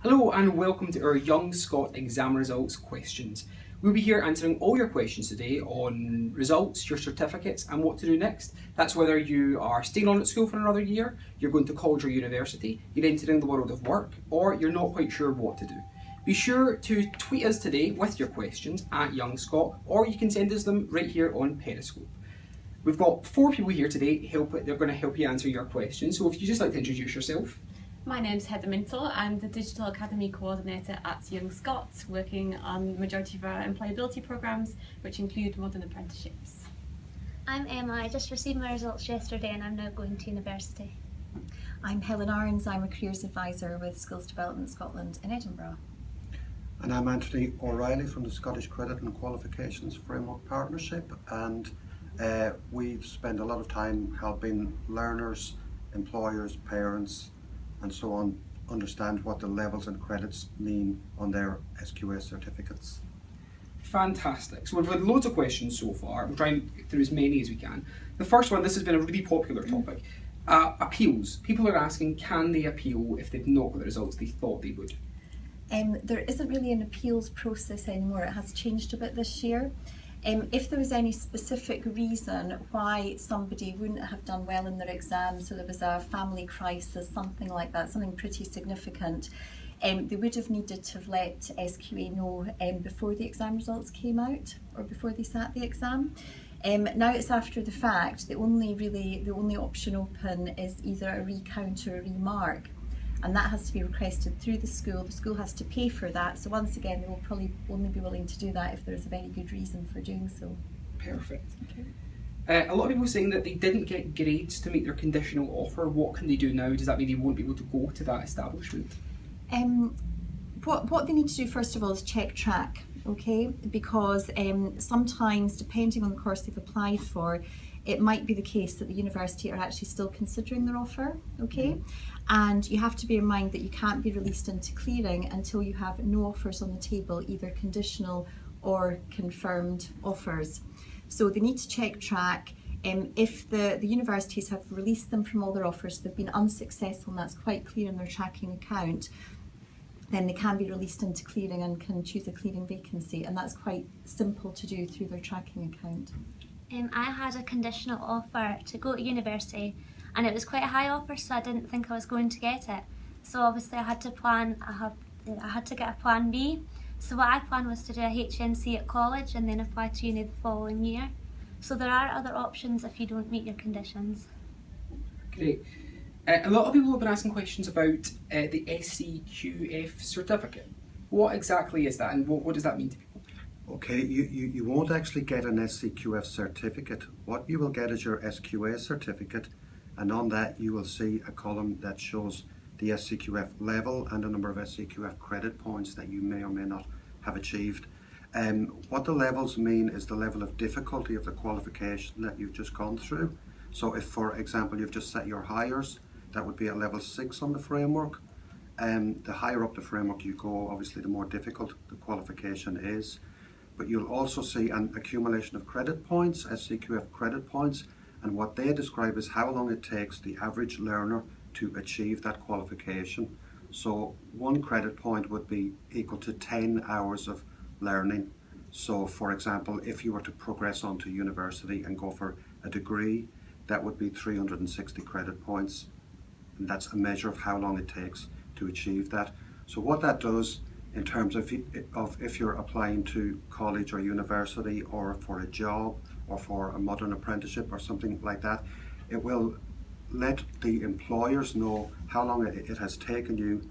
Hello and welcome to our Young Scot exam results questions. We'll be here answering all your questions today on results, your certificates and what to do next. That's whether you are staying on at school for another year, you're going to college or university, you're entering the world of work, or you're not quite sure what to do. Be sure to tweet us today with your questions at Young Scot, or you can send us them right here on Periscope. We've got 4 people here today, they're going to help you answer your questions, so if you'd just like to introduce yourself. My name's Heather Mintle. I'm the Digital Academy Coordinator at Young Scot, working on the majority of our employability programmes, which include modern apprenticeships. I'm Emma. I just received my results yesterday and I'm now going to university. I'm Helen Arns. I'm a Careers Advisor with Skills Development Scotland in Edinburgh. And I'm Anthony O'Reilly from the Scottish Credit and Qualifications Framework Partnership, and we spend a lot of time helping learners, employers, parents and so on understand what the levels and credits mean on their SQA certificates. Fantastic. So we've had loads of questions so far. We'll try and get through as many as we can. The first one, this has been a really popular topic. Appeals. People are asking, can they appeal if they've not got the results they thought they would? There isn't really an appeals process anymore. It has changed a bit this year. If there was any specific reason why somebody wouldn't have done well in their exam, so there was a family crisis, something like that, something pretty significant, they would have needed to have let SQA know before the exam results came out or before they sat the exam. Now it's after the fact. The only option open is either a recount or a remark, and that has to be requested through the school. The school has to pay for that, so once again they will probably only be willing to do that if there's a very good reason for doing so. Perfect. Okay. A lot of people saying that they didn't get grades to make their conditional offer. What can they do now? Does that mean they won't be able to go to that establishment? What they need to do first of all is check track, okay? Because sometimes, depending on the course they've applied for, it might be the case that the university are actually still considering their offer, okay? And you have to bear in mind that you can't be released into clearing until you have no offers on the table, either conditional or confirmed offers. So they need to check track. If the universities have released them from all their offers, they've been unsuccessful, and that's quite clear in their tracking account, then they can be released into clearing and can choose a clearing vacancy, and that's quite simple to do through their tracking account. I had a conditional offer to go to university and it was quite a high offer, so I didn't think I was going to get it. So obviously I had to get a plan B. So what I planned was to do a HNC at college and then apply to uni the following year. So there are other options if you don't meet your conditions. Great. A lot of people have been asking questions about the SCQF certificate. What exactly is that, and what does that mean to people? Okay, you won't actually get an SCQF certificate. What you will get is your SQA certificate, and on that you will see a column that shows the SCQF level and a number of SCQF credit points that you may or may not have achieved. What the levels mean is the level of difficulty of the qualification that you've just gone through. So if, for example, you've just set your hires, that would be at level 6 on the framework. The higher up the framework you go, obviously the more difficult the qualification is. But you'll also see an accumulation of credit points, SCQF credit points, and what they describe is how long it takes the average learner to achieve that qualification. So 1 credit point would be equal to 10 hours of learning. So for example, if you were to progress on to university and go for a degree, that would be 360 credit points, and that's a measure of how long it takes to achieve that. So what that does in terms of if you're applying to college or university or for a job or for a modern apprenticeship or something like that, it will let the employers know how long it has taken you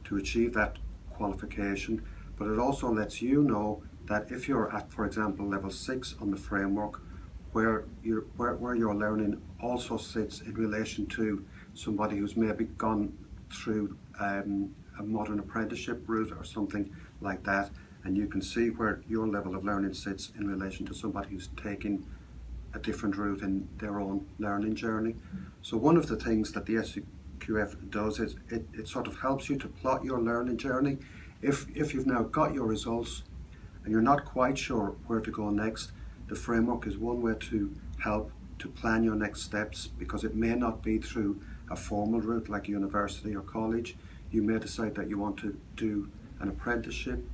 to achieve that qualification, but it also lets you know that if you're at, for example, level 6 on the framework, where your learning also sits in relation to somebody who's maybe gone through a modern apprenticeship route or something like that, and you can see where your level of learning sits in relation to somebody who's taking a different route in their own learning journey. So one of the things that the SQF does is it sort of helps you to plot your learning journey. If you've now got your results and you're not quite sure where to go next, the framework is one way to help to plan your next steps, because it may not be through a formal route like university or college. You may decide that you want to do an apprenticeship.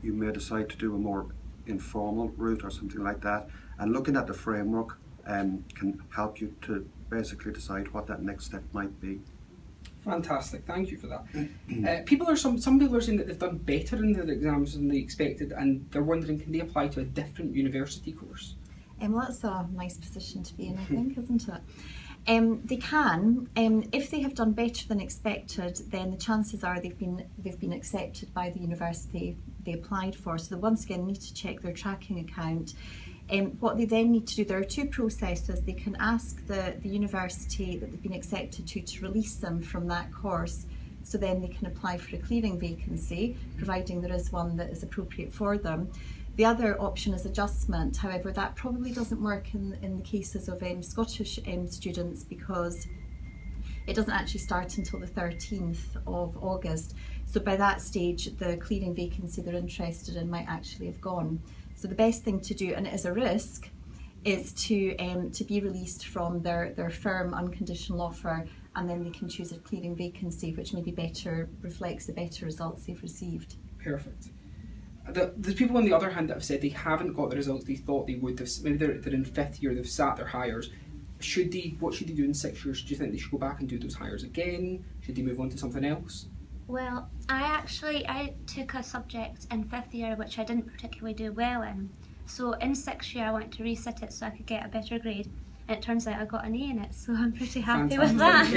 You may decide to do a more informal route or something like that. And looking at the framework can help you to basically decide what that next step might be. Fantastic, thank you for that. Some people are saying that they've done better in their exams than they expected, and they're wondering, can they apply to a different university course? Well, that's a nice position to be in, I think, isn't it? They can. If they have done better than expected, then the chances are they've been accepted by the university they applied for. So they once again need to check their tracking account. What they then need to do, there are two processes. They can ask the university that they've been accepted to release them from that course, so then they can apply for a clearing vacancy, providing there is one that is appropriate for them. The other option is adjustment. However, that probably doesn't work in the cases of Scottish students, because it doesn't actually start until the 13th of August. So by that stage, the clearing vacancy they're interested in might actually have gone. So the best thing to do, and it is a risk, is to be released from their firm unconditional offer, and then they can choose a clearing vacancy which maybe better reflects the better results they've received. Perfect. There's people on the other hand that have said they haven't got the results they thought they would. Maybe they're in fifth year, they've sat their hires. What should they do in 6 years? Do you think they should go back and do those hires again? Should they move on to something else? Well, I took a subject in 5th year which I didn't particularly do well in. So in 6th year I wanted to resit it so I could get a better grade. And it turns out I got an A in it, so I'm pretty happy with that.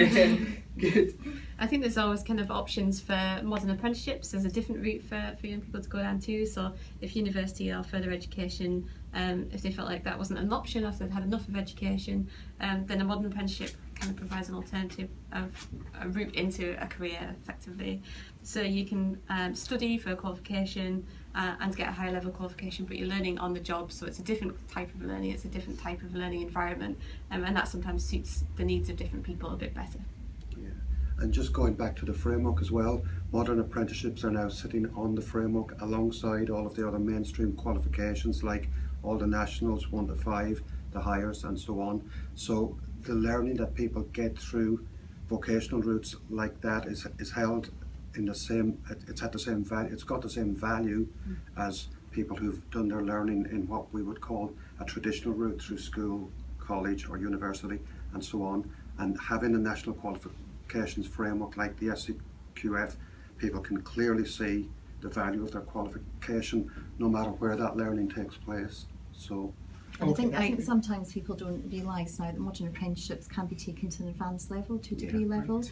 Good. I think there's always kind of options for modern apprenticeships. There's a different route for young people to go down too. So if university or further education, if they felt like that wasn't an option, or if they'd had enough of education, then a modern apprenticeship kind of provides an alternative of a route into a career effectively. So you can study for a qualification and get a high level qualification, but you're learning on the job, so it's a different type of learning, it's a different type of learning environment, and that sometimes suits the needs of different people a bit better. Yeah. And just going back to the framework as well, modern apprenticeships are now sitting on the framework alongside all of the other mainstream qualifications, like all the nationals 1 to 5, the hires and so on. So the learning that people get through vocational routes like that is held in the same, it's at the same value, it's got the same value as people who've done their learning in what we would call a traditional route through school, college or university and so on. And having a national qualifications framework like the SCQF, people can clearly see the value of their qualification no matter where that learning takes place. So I think sometimes people don't realise now that modern apprenticeships can be taken to an advanced level, to degree level,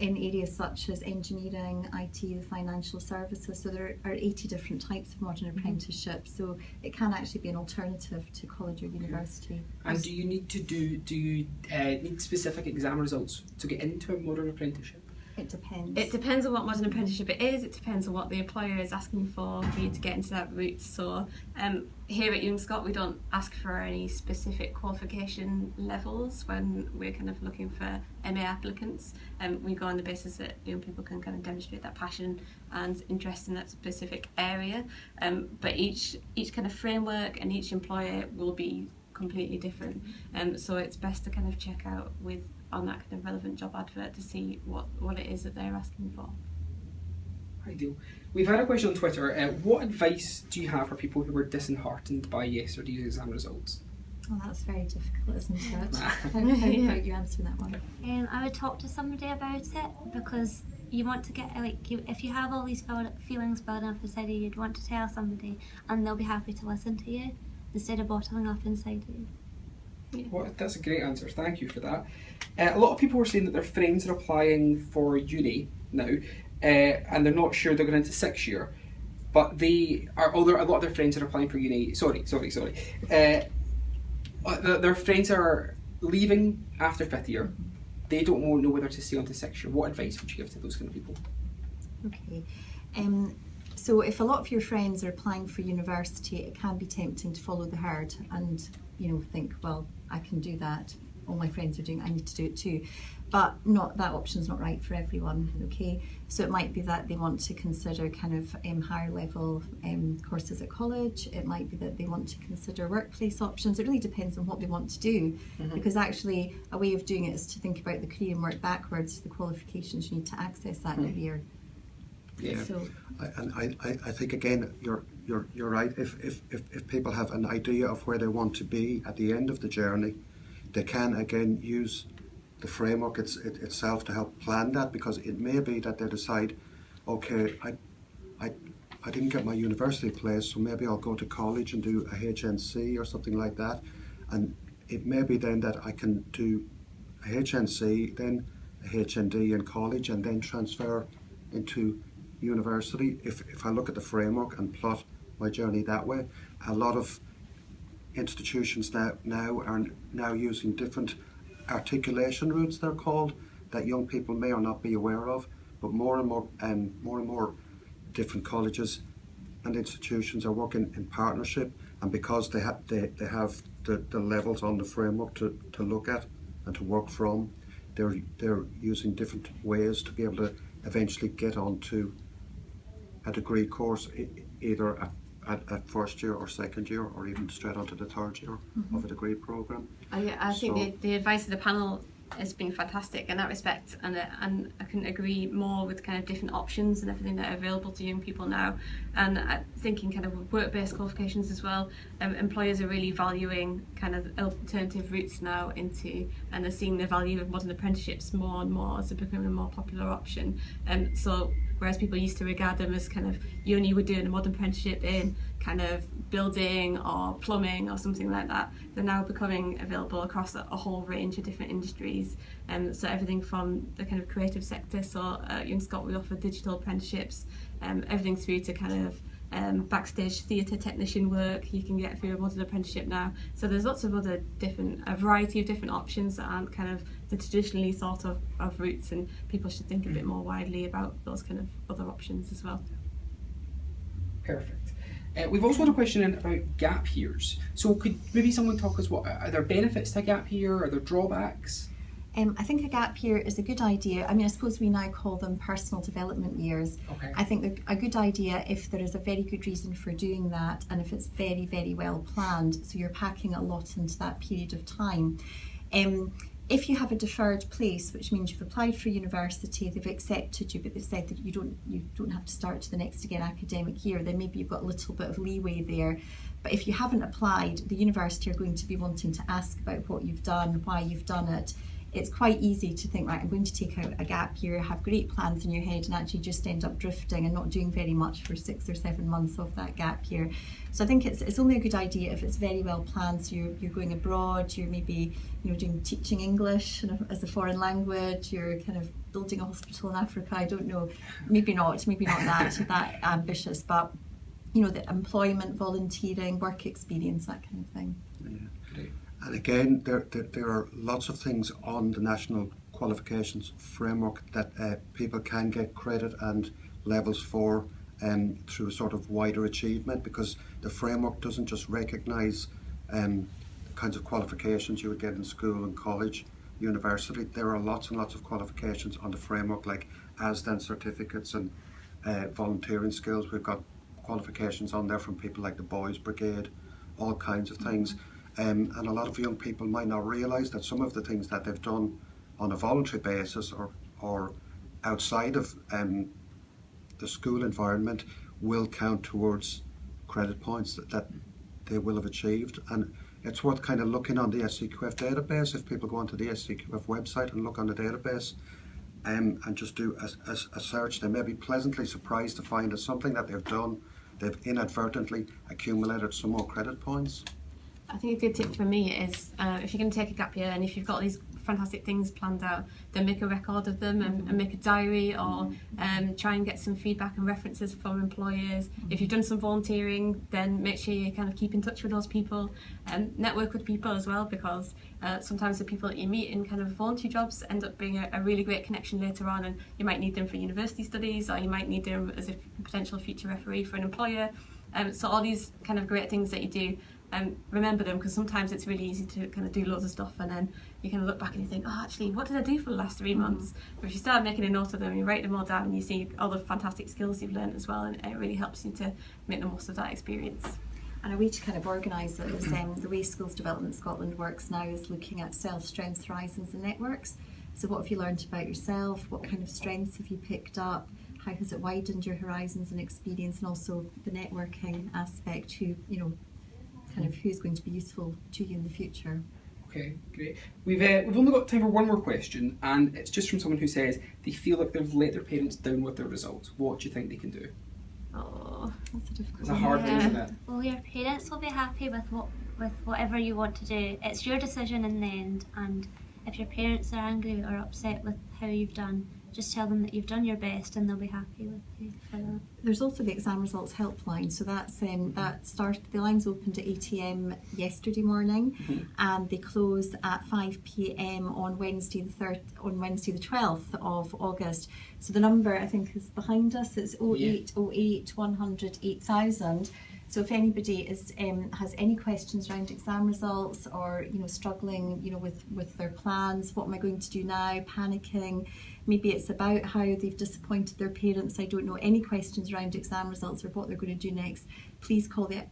in areas such as engineering, IT, the financial services. So there are 80 different types of modern apprenticeships. So it can actually be an alternative to college or university. And do you need specific exam results to get into a modern apprenticeship? It depends. It depends on what modern apprenticeship it is. It depends on what the employer is asking for you to get into that route. So here at Young Scot, we don't ask for any specific qualification levels when we're kind of looking for MA applicants. We go on the basis that young people can kind of demonstrate that passion and interest in that specific area. But each kind of framework and each employer will be completely different. So it's best to kind of check out on that kind of relevant job advert to see what it is that they're asking for. Ideal. We've had a question on Twitter. What advice do you have for people who were disheartened by yesterday's exam results? Oh, that's very difficult, isn't it? How about you answer that one? I would talk to somebody about it, because you want to get, if you have all these feelings building up inside you, you'd want to tell somebody and they'll be happy to listen to you instead of bottling up inside you. Well, that's a great answer, thank you for that. A lot of people were saying that their friends are applying for uni now, and they're not sure they're going into 6th year, but a lot of their friends are applying for uni, their friends are leaving after 5th year. They don't know whether to stay on to 6th year. What advice would you give to those kind of people? Okay. So if a lot of your friends are applying for university, it can be tempting to follow the herd and think, well, I can do that. All my friends are doing it, I need to do it too. But that option's not right for everyone, okay? So it might be that they want to consider kind of higher level courses at college. It might be that they want to consider workplace options. It really depends on what they want to do, because actually a way of doing it is to think about the career and work backwards to the qualifications you need to access that career. Yeah. So I think again you're right. If people have an idea of where they want to be at the end of the journey, they can again use the framework itself to help plan that, because it may be that they decide, okay, I didn't get my university place, so maybe I'll go to college and do a HNC or something like that, and it may be then that I can do a HNC, then a HND in college, and then transfer into university. If I look at the framework and plot my journey that way, a lot of institutions now are now using different articulation routes, they're called, that young people may or not be aware of, but more and more different colleges and institutions are working in partnership, and because they have the levels on the framework to look at and to work from, they're using different ways to be able to eventually get onto a degree course, either at first year or second year, or even straight onto the third year of a degree programme. I think the advice of the panel has been fantastic in that respect, and I couldn't agree more with kind of different options and everything that are available to young people now. And thinking kind of work-based qualifications as well, employers are really valuing kind of alternative routes now into, and they're seeing the value of modern apprenticeships more and more as they're becoming a more popular option. So whereas people used to regard them as kind of, you only were doing a modern apprenticeship in kind of building or plumbing or something like that, they're now becoming available across a whole range of different industries. So everything from the kind of creative sector, so at Young Scott we offer digital apprenticeships, everything through to kind of backstage theatre technician work you can get through a modern apprenticeship now. So there's lots of other a variety of different options that aren't kind of the traditionally thought of routes, and people should think a bit more widely about those kind of other options as well. Perfect. We've also got a question in about gap years. So could maybe someone talk us, are there benefits to a gap year? Are there drawbacks? I think a gap year is a good idea. I mean, I suppose we now call them personal development years. Okay. I think a good idea if there is a very good reason for doing that, and if it's very, very well planned, so you're packing a lot into that period of time. If you have a deferred place, which means you've applied for university, they've accepted you, but they've said that you don't have to start to the next again academic year, then maybe you've got a little bit of leeway there. But if you haven't applied, the university are going to be wanting to ask about what you've done, why you've done it. It's quite easy to think, right, I'm going to take out a gap year, have great plans in your head, and actually just end up drifting and not doing very much for 6 or 7 months of that gap year. So I think it's only a good idea if it's very well planned. So you're going abroad, you're maybe doing teaching English as a foreign language, you're kind of building a hospital in Africa. I don't know, maybe not that ambitious, but the employment, volunteering, work experience, that kind of thing. Yeah. And again, there are lots of things on the National Qualifications Framework that people can get credit and levels for through sort of wider achievement, because the framework doesn't just recognise the kinds of qualifications you would get in school and college, university. There are lots and lots of qualifications on the framework, like ASDAN certificates and volunteering skills. We've got qualifications on there from people like the Boys Brigade, all kinds of things. And a lot of young people might not realise that some of the things that they've done on a voluntary basis or outside of the school environment will count towards credit points that they will have achieved. And it's worth kind of looking on the SCQF database. If people go onto the SCQF website and look on the database and just do a search, they may be pleasantly surprised to find that something that they've done, they've inadvertently accumulated some more credit points. I think a good tip for me is if you're going to take a gap year and if you've got these fantastic things planned out, then make a record of them and make a diary, or try and get some feedback and references from employers. If you've done some volunteering, then make sure you kind of keep in touch with those people and network with people as well, because sometimes the people that you meet in kind of voluntary jobs end up being a really great connection later on, and you might need them for university studies, or you might need them as a potential future referee for an employer. So all these kind of great things that you do, remember them, because sometimes it's really easy to kind of do loads of stuff and then you can look back and you think, oh, actually, what did I do for the last 3 months? But if you start making a note of them, you write them all down, and you see all the fantastic skills you've learned as well, and it really helps you to make the most of that experience. And a way to kind of organise it is the way Schools Development Scotland works now is looking at self-strengths, horizons and networks. So what have you learned about yourself? What kind of strengths have you picked up? how has it widened your horizons and experience, and also the networking aspect, who, you know, kind of who's going to be useful to you in the future. Okay, great. We've only got time for one more question, and it's just from someone who says they feel like they've let their parents down with their results. What do you think they can do? Oh, That's a difficult It's a hard thing, isn't it? Well, your parents will be happy with whatever you want to do. It's your decision in the end, and if your parents are angry or upset with how you've done, just tell them that you've done your best, and they'll be happy with you for that. There's also the exam results helpline, so that started. The lines opened at 8 a.m. yesterday morning, and they close at 5 p.m. on Wednesday the 12th of August. So the number, I think, is behind us. It's 0808 100 8000. So if anybody has any questions around exam results, or, you know, struggling, you know, with their plans, what am I going to do now, panicking, maybe it's about how they've disappointed their parents, I don't know, any questions around exam results or what they're going to do next, please call the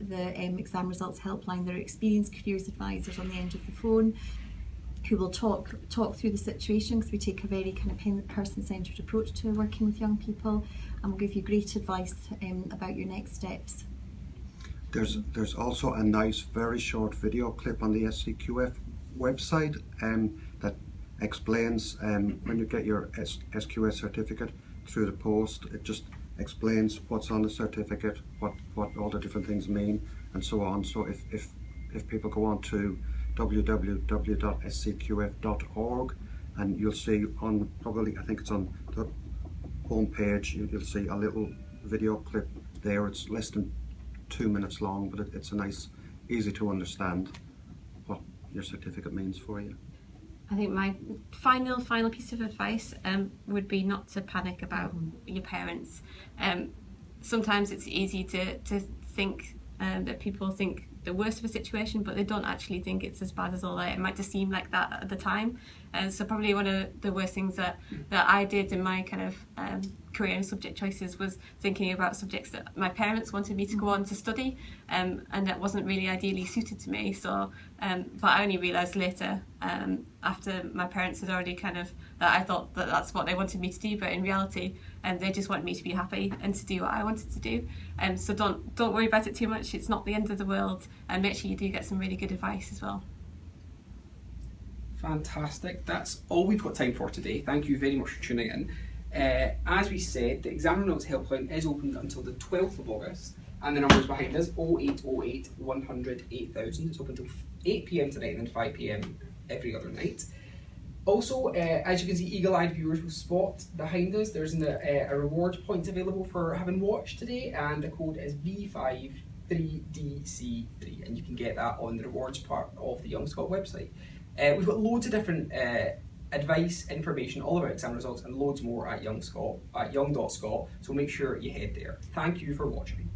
exam results helpline. There are experienced careers advisors on the end of the phone who will talk through the situation, because we take a very kind of person-centred approach to working with young people, and we'll give you great advice about your next steps. There's also a nice, very short video clip on the SCQF website that explains when you get your SQS certificate through the post. It just explains what's on the certificate, what all the different things mean, and so on. So if people go on to www.scqf.org, and you'll see on, probably, I think it's on the home page, you'll see a little video clip there. It's less than 2 minutes long, but it's a nice, easy to understand what your certificate means for you. I think my final piece of advice would be not to panic about your parents. Sometimes it's easy to think that people think the worst of a situation, but they don't actually think it's as bad as all that. It might just seem like that at the time. And so probably one of the worst things that I did in my kind of career and subject choices was thinking about subjects that my parents wanted me to go on to study, and that wasn't really ideally suited to me. So, but I only realised later, after my parents had already kind of, that I thought that that's what they wanted me to do, but in reality, they just wanted me to be happy and to do what I wanted to do. So don't worry about it too much. It's not the end of the world, and make sure you do get some really good advice as well. Fantastic. That's all we've got time for today. Thank you very much for tuning in. As we said, the Exam Results Helpline is open until the 12th of August, and the numbers behind us, 0808 100 8000. It's open until 8 p.m. tonight and then 5 p.m. every other night. Also, as you can see, eagle-eyed viewers will spot behind us, there's a reward point available for having watched today, and the code is V53DC3, and you can get that on the rewards part of the Young Scot website. We've got loads of different advice, information, all about exam results, and loads more at young.scot, so make sure you head there. Thank you for watching.